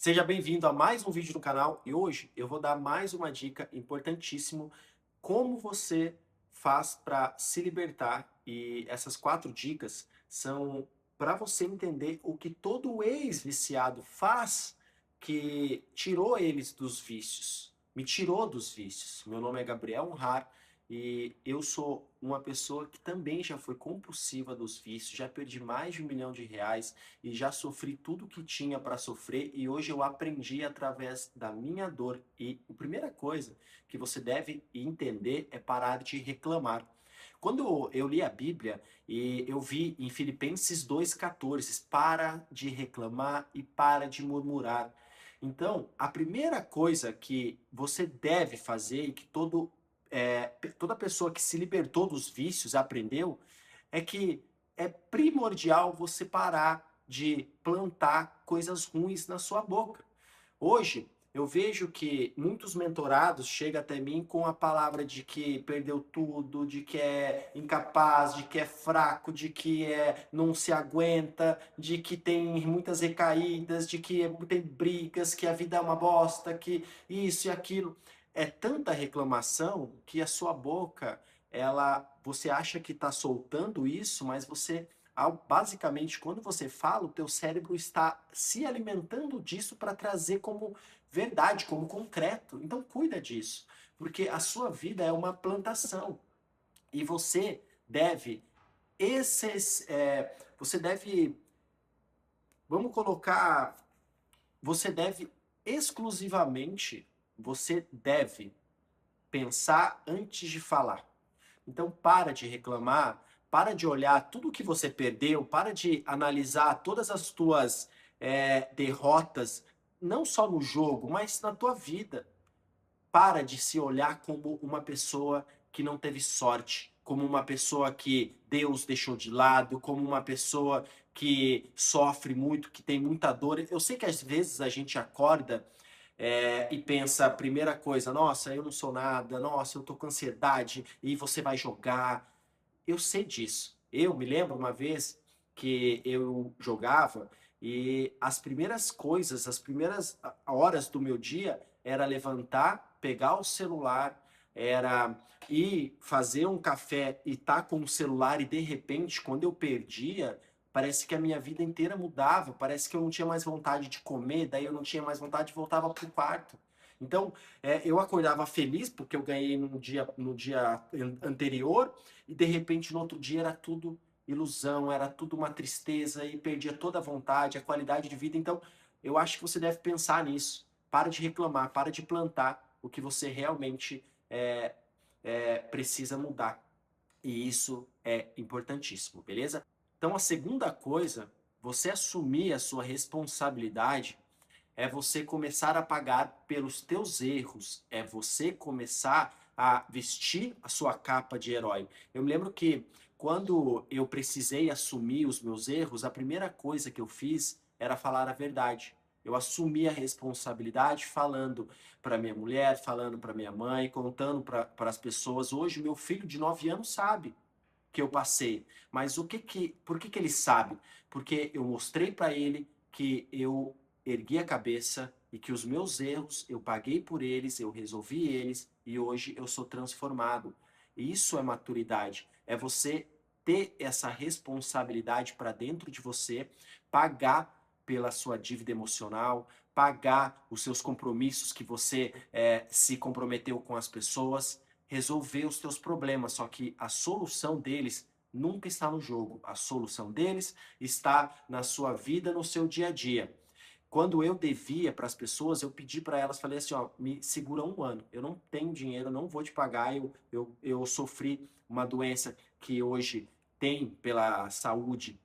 Seja bem-vindo a mais um vídeo no canal e hoje eu vou dar mais uma dica importantíssima como você faz para se libertar e essas 4 dicas são para você entender o que todo ex-viciado faz que tirou eles dos vícios, me tirou dos vícios. Meu nome é Gabriel Unhar e eu sou uma pessoa que também já foi compulsiva dos vícios, já perdi mais de R$ 1 milhão e já sofri tudo que tinha para sofrer e hoje eu aprendi através da minha dor. E a primeira coisa que você deve entender é parar de reclamar. Quando eu li a Bíblia e eu vi em Filipenses 2,14, para de reclamar e para de murmurar. Então, a primeira coisa que você deve fazer e que toda pessoa que se libertou dos vícios aprendeu é que é primordial você parar de plantar coisas ruins na sua boca. Hoje, eu vejo que muitos mentorados chegam até mim com a palavra de que perdeu tudo, de que é incapaz, de que é fraco, de que não se aguenta, de que tem muitas recaídas, de que tem brigas, que a vida é uma bosta, que isso e aquilo. É tanta reclamação que a sua boca, você acha que está soltando isso, mas basicamente, quando você fala, o teu cérebro está se alimentando disso para trazer como verdade, como concreto. Então cuida disso, porque a sua vida é uma plantação e você deve, vamos colocar, você deve exclusivamente, você deve pensar antes de falar. Então para de reclamar, para de olhar tudo que você perdeu, para de analisar todas as tuas derrotas, não só no jogo, mas na tua vida. Para de se olhar como uma pessoa que não teve sorte, como uma pessoa que Deus deixou de lado, como uma pessoa que sofre muito, que tem muita dor. Eu sei que às vezes a gente acorda e pensa a primeira coisa, nossa, eu não sou nada, nossa, eu tô com ansiedade, e você vai jogar. Eu sei disso. Eu me lembro uma vez que eu jogava e as primeiras horas do meu dia era levantar, pegar o celular, era ir fazer um café e estar com o celular e de repente, quando eu perdia, parece que a minha vida inteira mudava, parece que eu não tinha mais vontade de comer, daí eu não tinha mais vontade e voltava pro quarto. Então, eu acordava feliz porque eu ganhei no dia anterior e de repente no outro dia era tudo ilusão, era tudo uma tristeza e perdia toda a vontade, a qualidade de vida. Então, eu acho que você deve pensar nisso. Para de reclamar, para de plantar o que você realmente precisa mudar. E isso é importantíssimo, beleza? Então, a segunda coisa, você assumir a sua responsabilidade é você começar a pagar pelos teus erros, é você começar a vestir a sua capa de herói. Eu me lembro que quando eu precisei assumir os meus erros, a primeira coisa que eu fiz era falar a verdade. Eu assumi a responsabilidade falando para minha mulher, falando para minha mãe, contando para as pessoas. Hoje, meu filho de 9 anos sabe que eu passei. Mas por que ele sabe? Porque eu mostrei para ele que eu ergui a cabeça e que os meus erros, eu paguei por eles, eu resolvi eles e hoje eu sou transformado. E isso é maturidade, é você ter essa responsabilidade para dentro de você, pagar pela sua dívida emocional, pagar os seus compromissos que você se comprometeu com as pessoas, resolver os teus problemas, só que a solução deles nunca está no jogo. A solução deles está na sua vida, no seu dia a dia. Quando eu devia para as pessoas, eu pedi para elas, falei assim, ó, me segura um ano, eu não tenho dinheiro, eu não vou te pagar, eu sofri uma doença que hoje tem pela saúde,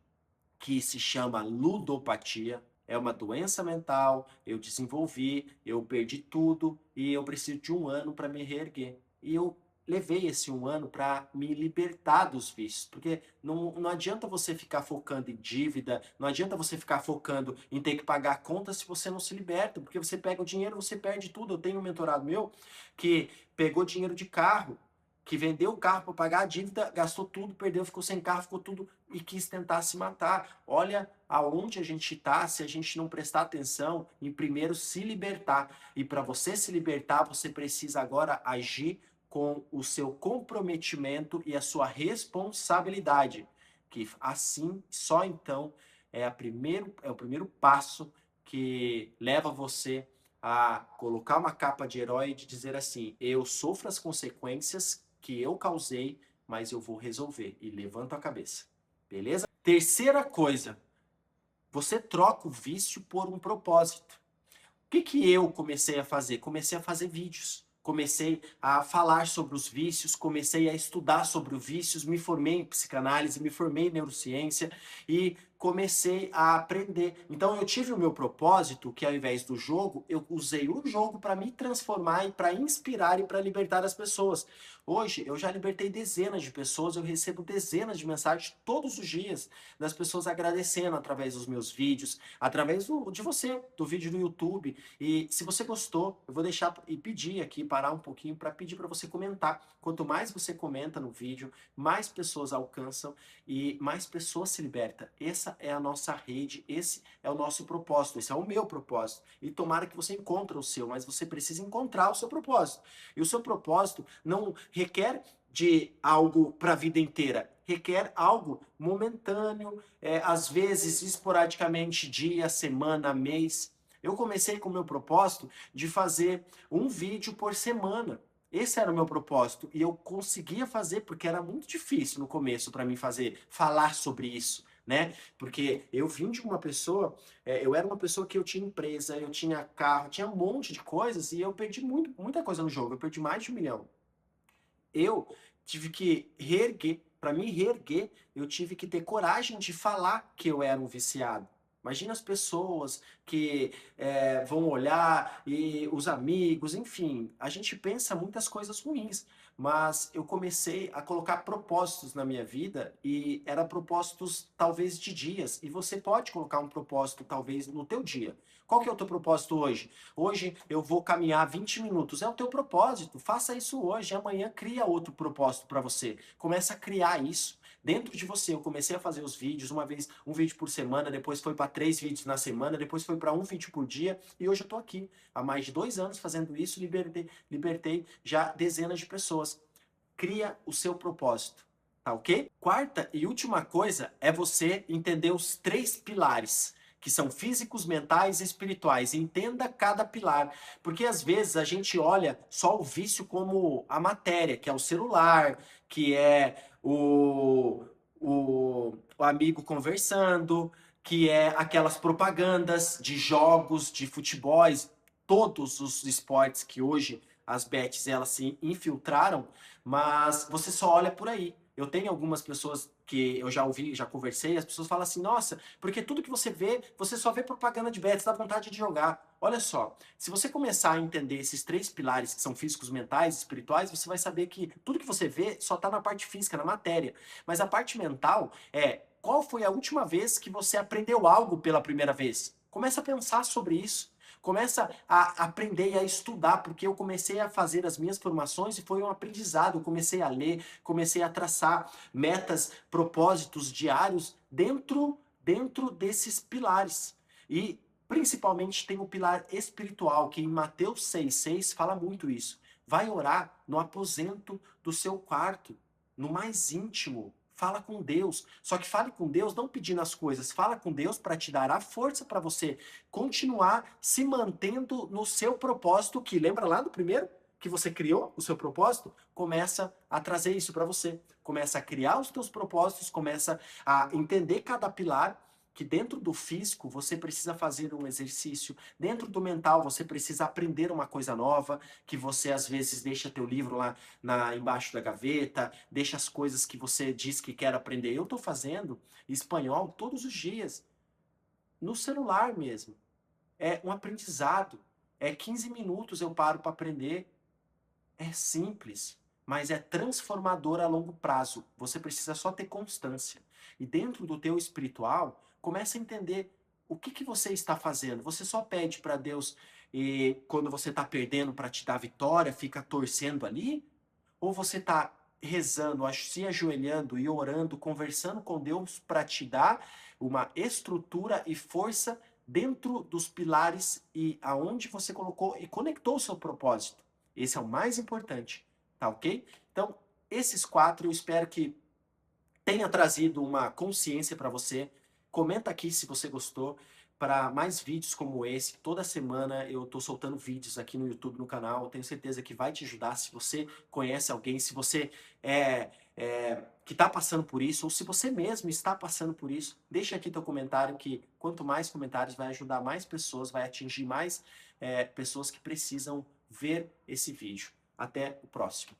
que se chama ludopatia, é uma doença mental, eu desenvolvi, eu perdi tudo e eu preciso de um ano para me reerguer. E eu levei esse um ano para me libertar dos vícios, porque não adianta você ficar focando em dívida, não adianta você ficar focando em ter que pagar a conta se você não se liberta, porque você pega o dinheiro, você perde tudo. Eu tenho um mentorado meu que pegou dinheiro de carro, que vendeu o carro para pagar a dívida, gastou tudo, perdeu, ficou sem carro, ficou tudo e quis tentar se matar. Olha aonde a gente está se a gente não prestar atenção em primeiro se libertar. E para você se libertar, você precisa agora agir com o seu comprometimento e a sua responsabilidade. Que assim, só então, é o primeiro passo que leva você a colocar uma capa de herói e de dizer assim: eu sofro as consequências que eu causei, mas eu vou resolver. E levanto a cabeça. Beleza? Terceira coisa, você troca o vício por um propósito. O que que eu comecei a fazer? Comecei a fazer vídeos. Comecei a falar sobre os vícios, comecei a estudar sobre os vícios, me formei em psicanálise, me formei em neurociência e comecei a aprender. Então eu tive o meu propósito, que ao invés do jogo, eu usei o jogo para me transformar e para inspirar e para libertar as pessoas. Hoje eu já libertei dezenas de pessoas, eu recebo dezenas de mensagens todos os dias das pessoas agradecendo através dos meus vídeos, através de você, do vídeo do YouTube. E se você gostou, eu vou deixar e pedir aqui, parar um pouquinho para pedir para você comentar. Quanto mais você comenta no vídeo, mais pessoas alcançam e mais pessoas se libertam. Essa é a nossa rede, esse é o nosso propósito, esse é o meu propósito. E tomara que você encontre o seu, mas você precisa encontrar o seu propósito. E o seu propósito não requer de algo para a vida inteira, requer algo momentâneo, às vezes esporadicamente, dia, semana, mês. Eu comecei com o meu propósito de fazer um vídeo por semana. Esse era o meu propósito e eu conseguia fazer porque era muito difícil no começo para mim falar sobre isso, né? Porque eu vim de uma pessoa, eu era uma pessoa que eu tinha empresa, eu tinha carro, tinha um monte de coisas e eu perdi muita coisa no jogo. Eu perdi mais de 1 milhão. Eu tive que reerguer, para me reerguer, eu tive que ter coragem de falar que eu era um viciado. Imagina as pessoas que vão olhar, e os amigos, enfim, a gente pensa muitas coisas ruins, mas eu comecei a colocar propósitos na minha vida e eram propósitos talvez de dias, e você pode colocar um propósito talvez no teu dia. Qual que é o teu propósito hoje? Hoje eu vou caminhar 20 minutos. É o teu propósito. Faça isso hoje. Amanhã cria outro propósito para você. Começa a criar isso dentro de você. Eu comecei a fazer os vídeos, uma vez, um vídeo por semana, depois foi para 3 vídeos na semana, depois foi para um vídeo por dia, e hoje eu estou aqui há mais de 2 anos fazendo isso, libertei já dezenas de pessoas. Cria o seu propósito, tá ok? Quarta e última coisa é você entender os 3 pilares, que são físicos, mentais e espirituais. Entenda cada pilar, porque às vezes a gente olha só o vício como a matéria, que é o celular, que é o amigo conversando, que é aquelas propagandas de jogos, de futebols, todos os esportes que hoje as bets elas se infiltraram, mas você só olha por aí. Eu tenho algumas pessoas que eu já ouvi, já conversei, as pessoas falam assim: nossa, porque tudo que você vê, você só vê propaganda de bets, dá vontade de jogar. Olha só, se você começar a entender esses 3 pilares, que são físicos, mentais e espirituais, você vai saber que tudo que você vê só está na parte física, na matéria. Mas a parte mental é: qual foi a última vez que você aprendeu algo pela primeira vez? Começa a pensar sobre isso. Começa a aprender e a estudar, porque eu comecei a fazer as minhas formações e foi um aprendizado. Eu comecei a ler, comecei a traçar metas, propósitos diários dentro desses pilares. E principalmente tem o pilar espiritual, que em Mateus 6,6 fala muito isso. Vai orar no aposento do seu quarto, no mais íntimo. Fala com Deus. Só que fale com Deus não pedindo as coisas. Fala com Deus para te dar a força para você continuar se mantendo no seu propósito, que lembra lá do primeiro que você criou, o seu propósito? Começa a trazer isso para você. Começa a criar os teus propósitos, começa a entender cada pilar, que dentro do físico você precisa fazer um exercício, dentro do mental você precisa aprender uma coisa nova, que você às vezes deixa teu livro lá embaixo da gaveta, deixa as coisas que você diz que quer aprender. Eu estou fazendo espanhol todos os dias, no celular mesmo. É um aprendizado. É 15 minutos eu paro para aprender. É simples, mas é transformador a longo prazo. Você precisa só ter constância. E dentro do teu espiritual, começa a entender o que você está fazendo. Você só pede para Deus e quando você está perdendo para te dar vitória, fica torcendo ali? Ou você está rezando, se ajoelhando e orando, conversando com Deus para te dar uma estrutura e força dentro dos pilares e aonde você colocou e conectou o seu propósito. Esse é o mais importante, tá ok? Então, esses 4 eu espero que tenha trazido uma consciência para você. Comenta aqui se você gostou. Para mais vídeos como esse, toda semana eu estou soltando vídeos aqui no YouTube, no canal. Eu tenho certeza que vai te ajudar. Se você conhece alguém, se você que está passando por isso, ou se você mesmo está passando por isso, deixa aqui teu comentário, que quanto mais comentários vai ajudar mais pessoas, vai atingir mais pessoas que precisam ver esse vídeo. Até o próximo.